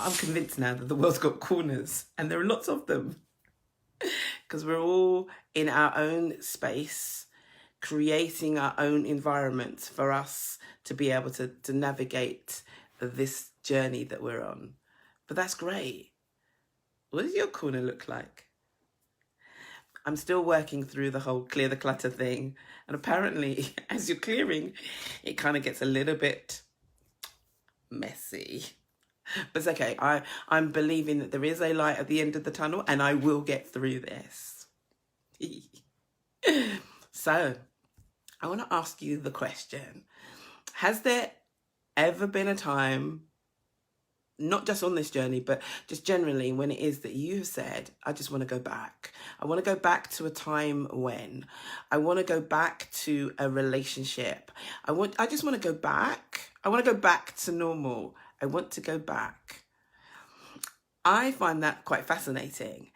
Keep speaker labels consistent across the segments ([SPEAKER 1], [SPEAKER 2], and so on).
[SPEAKER 1] I'm convinced now that the world's got corners, and there are lots of them, because we're all in our own space, creating our own environments for us to be able to navigate this journey that we're on. But that's great. What does your corner look like? I'm still working through the whole clear the clutter thing. And apparently, as you're clearing, it kind of gets a little bit messy. But it's okay. I'm believing that there is a light at the end of the tunnel, and I will get through this. So, I want to ask you the question. Has there ever been a time, not just on this journey, but just generally, when it is that you have said, I just want to go back. I want to go back to a time when. I want to go back to a relationship. I just want to go back. I want to go back to normal. I want to go back. I find that quite fascinating.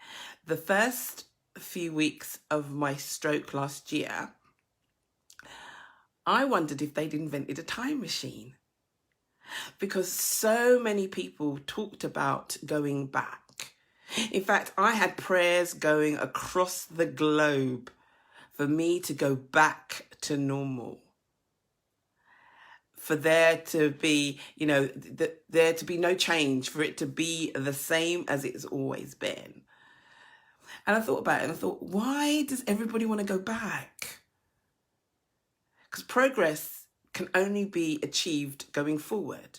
[SPEAKER 1] The first few weeks of my stroke last year, I wondered if they'd invented a time machine, because so many people talked about going back. In fact, I had prayers going across the globe for me to go back to normal. For there to be, there to be no change, for it to be the same as it's always been. And I thought about it and I thought, why does everybody want to go back? Because progress can only be achieved going forward.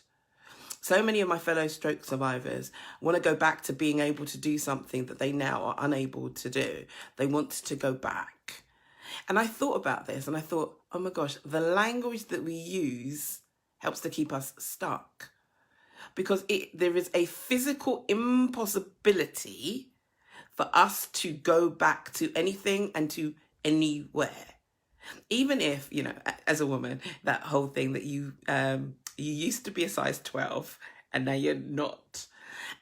[SPEAKER 1] So many of my fellow stroke survivors want to go back to being able to do something that they now are unable to do. They want to go back. And I thought about this and I thought, oh my gosh, the language that we use helps to keep us stuck. Because there is a physical impossibility for us to go back to anything and to anywhere. Even if, as a woman, that whole thing that you used to be a size 12 and now you're not.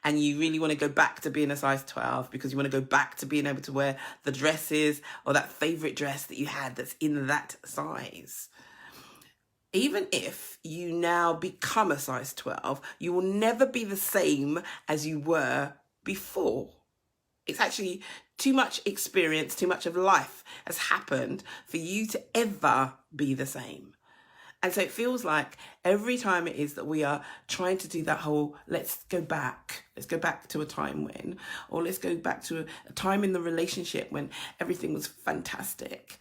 [SPEAKER 1] And you really want to go back to being a size 12 because you want to go back to being able to wear the dresses or that favorite dress that you had that's in that size. Even if you now become a size 12, you will never be the same as you were before. It's actually too much experience, too much of life has happened for you to ever be the same. And so it feels like every time it is that we are trying to do that whole, let's go back to a time when, or let's go back to a time in the relationship when everything was fantastic.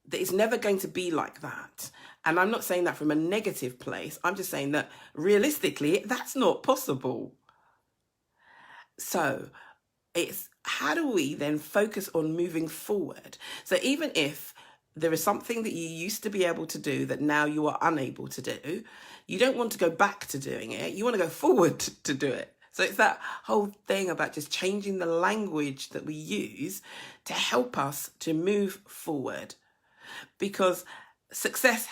[SPEAKER 1] That it's never going to be like that. And I'm not saying that from a negative place. I'm just saying that realistically, that's not possible. So it's how do we then focus on moving forward? So even if there is something that you used to be able to do that now you are unable to do, you don't want to go back to doing it. You want to go forward to do it. So it's that whole thing about just changing the language that we use to help us to move forward. Because success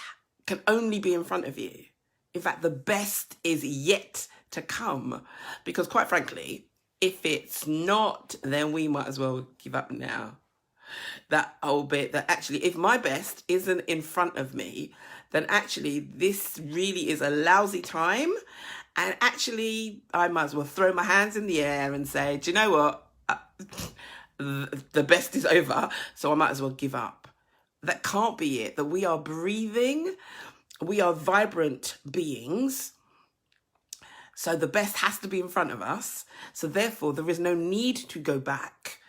[SPEAKER 1] can only be in front of you. In fact, the best is yet to come. Because quite frankly, if it's not, then we might as well give up now. That whole bit that actually, if my best isn't in front of me, then actually this really is a lousy time. And actually, I might as well throw my hands in the air and say, do you know what? The best is over, so I might as well give up. That can't be it. That we are breathing, we are vibrant beings. So the best has to be in front of us. So therefore, there is no need to go back.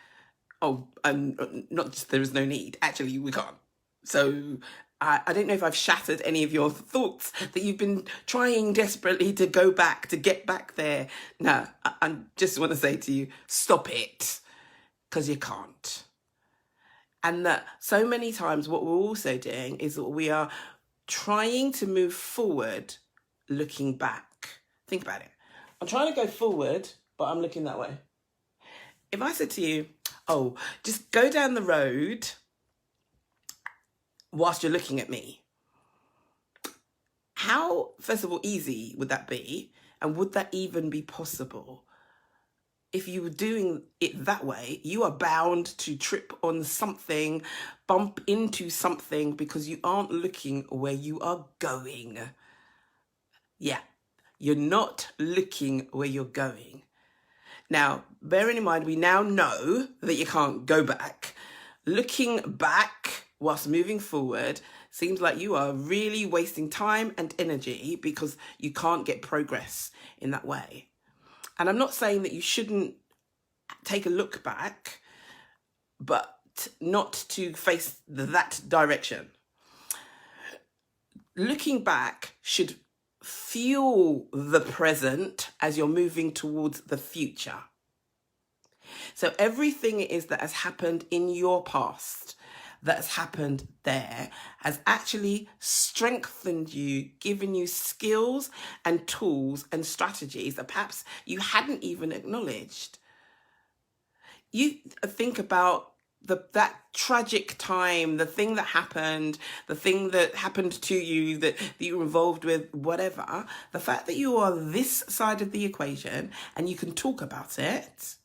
[SPEAKER 1] Oh, not just there is no need. Actually, we can't. So I don't know if I've shattered any of your thoughts that you've been trying desperately to go back, to get back there. No, I just want to say to you, stop it, because you can't. And that so many times what we're also doing is that we are trying to move forward, looking back. Think about it. I'm trying to go forward, but I'm looking that way. If I said to you, oh, just go down the road whilst you're looking at me, how, first of all, easy would that be? And would that even be possible? If you were doing it that way, you are bound to trip on something, bump into something because you aren't looking where you are going. Yeah. You're not looking where you're going. Now, bearing in mind, we now know that you can't go back. Looking back whilst moving forward seems like you are really wasting time and energy because you can't get progress in that way. And I'm not saying that you shouldn't take a look back, but not to face that direction. Looking back should fuel the present as you're moving towards the future. So everything it is that has happened in your past, that has happened there, has actually strengthened you, given you skills and tools and strategies that perhaps you hadn't even acknowledged. You think about that tragic time, the thing that happened, the thing that happened to you, that you were involved with, whatever. The fact that you are this side of the equation and you can talk about it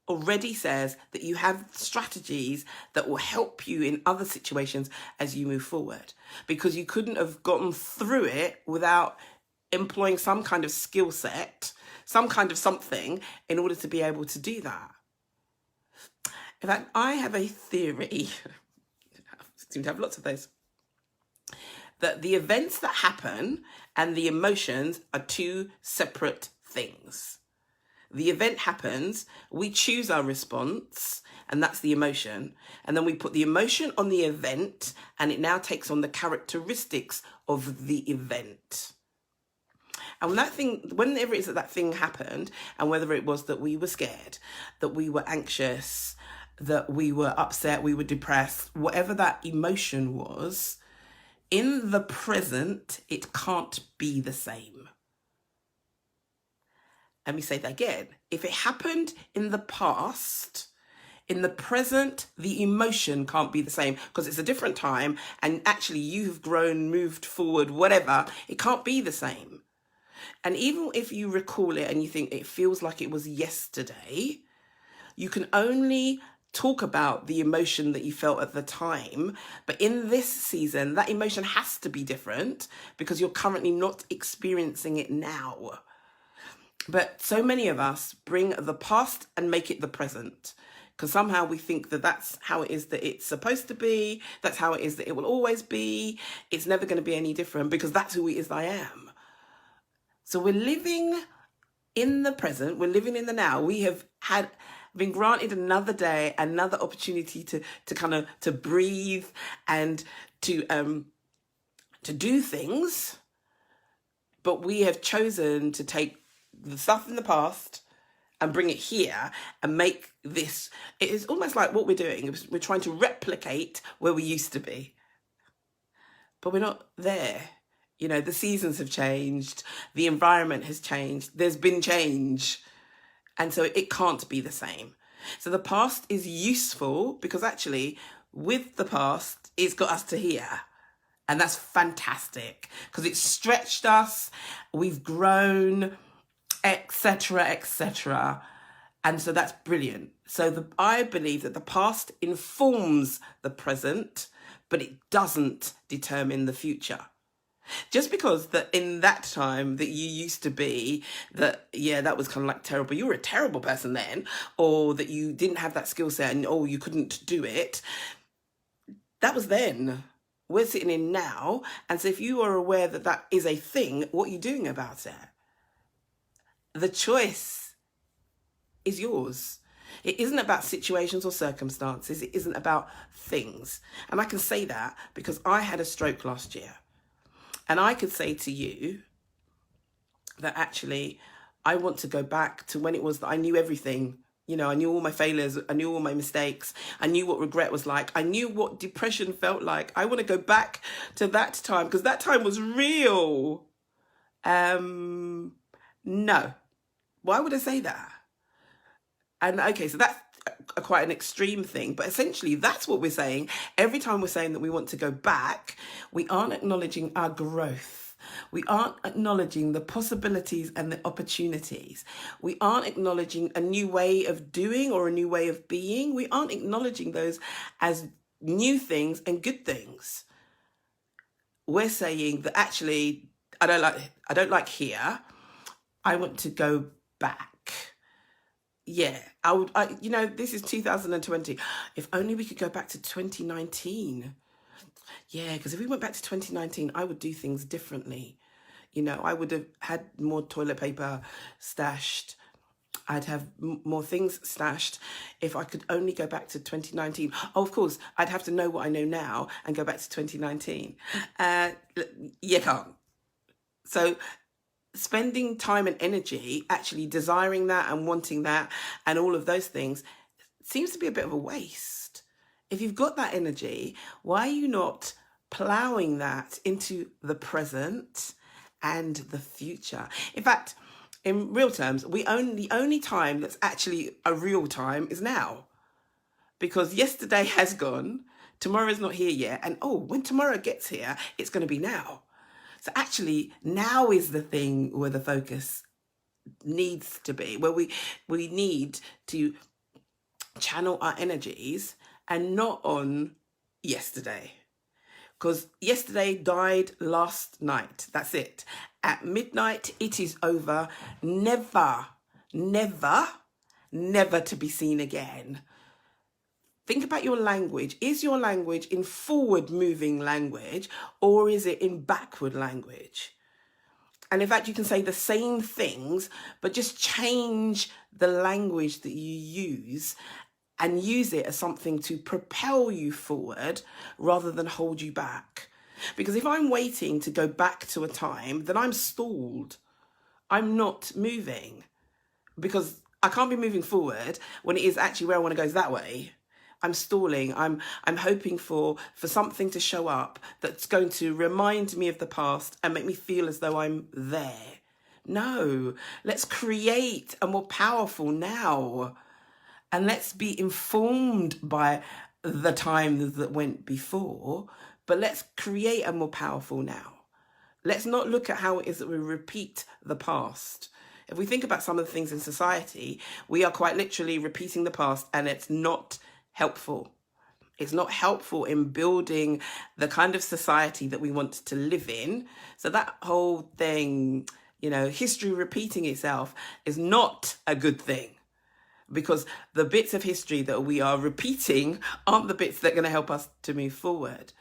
[SPEAKER 1] already says that you have strategies that will help you in other situations as you move forward, because you couldn't have gotten through it without employing some kind of skill set, some kind of something in order to be able to do that. In fact, I have a theory, I seem to have lots of those, that the events that happen and the emotions are two separate things. The event happens, we choose our response, and that's the emotion. And then we put the emotion on the event, and it now takes on the characteristics of the event. And whenever it is that thing happened, and whether it was that we were scared, that we were anxious, that we were upset, we were depressed, whatever that emotion was, in the present, it can't be the same. Let me say that again. If it happened in the past, in the present, the emotion can't be the same because it's a different time and actually you've grown, moved forward, whatever, it can't be the same. And even if you recall it and you think it feels like it was yesterday, you can only talk about the emotion that you felt at the time. But in this season, that emotion has to be different because you're currently not experiencing it now. But so many of us bring the past and make it the present because somehow we think that that's how it is that it's supposed to be. That's how it is that it will always be. It's never going to be any different because that's who it is I am. So we're living in the present. We're living in the now. We have been granted another day, another opportunity to breathe and to do things. But we have chosen to take the stuff in the past and bring it here and make this. It is almost like what we're doing. We're trying to replicate where we used to be. But we're not there. You know, the seasons have changed. The environment has changed. There's been change. And so it can't be the same. So the past is useful because actually with the past, it's got us to here. And that's fantastic because it's stretched us. We've grown, etc., etc. And so that's brilliant. So I believe that the past informs the present, but it doesn't determine the future. Just because that in that time that you used to be that, yeah, that was kind of like terrible. You were a terrible person then, or that you didn't have that skill set and, you couldn't do it. That was then. We're sitting in now. And so if you are aware that that is a thing, what are you doing about it? The choice is yours. It isn't about situations or circumstances. It isn't about things. And I can say that because I had a stroke last year. And I could say to you that actually I want to go back to when it was that I knew everything. You know, I knew all my failures. I knew all my mistakes. I knew what regret was like. I knew what depression felt like. I want to go back to that time because that time was real. No. Why would I say that? And okay, so that's quite an extreme thing, but essentially that's what we're saying. Every time we're saying that we want to go back, we aren't acknowledging our growth. We aren't acknowledging the possibilities and the opportunities. We aren't acknowledging a new way of doing or a new way of being. We aren't acknowledging those as new things and good things. We're saying that actually I don't like here. I want to go back. Yeah, this is 2020. If only we could go back to 2019. Yeah, because if we went back to 2019, I would do things differently. I would have had more toilet paper stashed. I'd have more things stashed if I could only go back to 2019. Oh, of course, I'd have to know what I know now and go back to 2019. You can't. So spending time and energy actually desiring that and wanting that and all of those things seems to be a bit of a waste. If you've got that energy, why are you not ploughing that into the present and the future? In fact, in real terms, the only time that's actually a real time is now. Because yesterday has gone, tomorrow's not here yet, and when tomorrow gets here, it's going to be now. So actually, now is the thing where the focus needs to be, where we need to channel our energies and not on yesterday. Because yesterday died last night. That's it. At midnight, it is over. Never, never, never to be seen again. Think about your language. Is your language in forward-moving language or is it in backward language? And in fact, you can say the same things, but just change the language that you use and use it as something to propel you forward rather than hold you back. Because if I'm waiting to go back to a time, then I'm stalled. I'm not moving because I can't be moving forward when it is actually where I want to go is that way. I'm stalling. I'm hoping for something to show up that's going to remind me of the past and make me feel as though I'm there. No, let's create a more powerful now. And let's be informed by the times that went before, but let's create a more powerful now. Let's not look at how it is that we repeat the past. If we think about some of the things in society, we are quite literally repeating the past, and it's not helpful. It's not helpful in building the kind of society that we want to live in. So that whole thing, history repeating itself is not a good thing. Because the bits of history that we are repeating aren't the bits that are going to help us to move forward.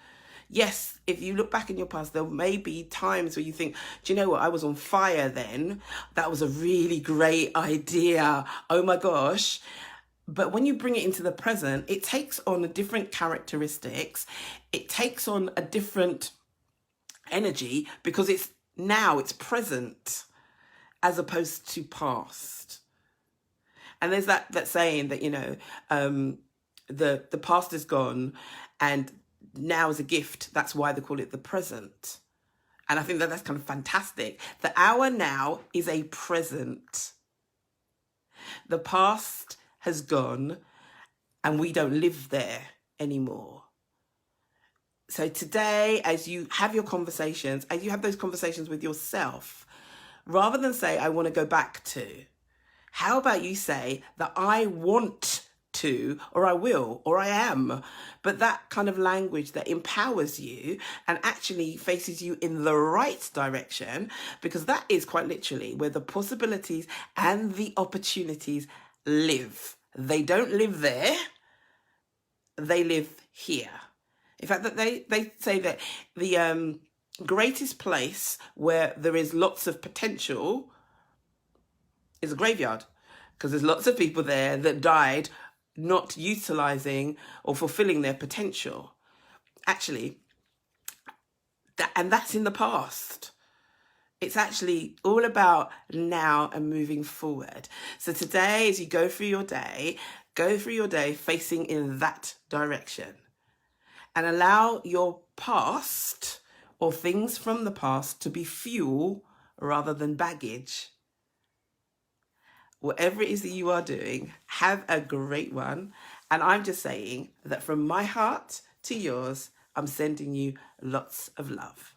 [SPEAKER 1] Yes, if you look back in your past, there may be times where you think, do you know what? I was on fire then. That was a really great idea. Oh my gosh. But when you bring it into the present, it takes on a different characteristics. It takes on a different energy because it's present as opposed to past. And there's that saying that, the past is gone and now is a gift. That's why they call it the present. And I think that's kind of fantastic. The hour now is a present. The past has gone and we don't live there anymore. So today, as you have your conversations, as you have those conversations with yourself, rather than say, I want to go back to, how about you say that I want to, or I will, or I am, but that kind of language that empowers you and actually faces you in the right direction, because that is quite literally where the possibilities and the opportunities live. They don't live there, they live here. In fact, that they say that the greatest place where there is lots of potential is a graveyard, because there's lots of people there that died not utilizing or fulfilling their potential. Actually, that's in the past. It's actually all about now and moving forward. So today, as you go through your day facing in that direction, and allow your past or things from the past to be fuel rather than baggage. Whatever it is that you are doing, have a great one. And I'm just saying that from my heart to yours, I'm sending you lots of love.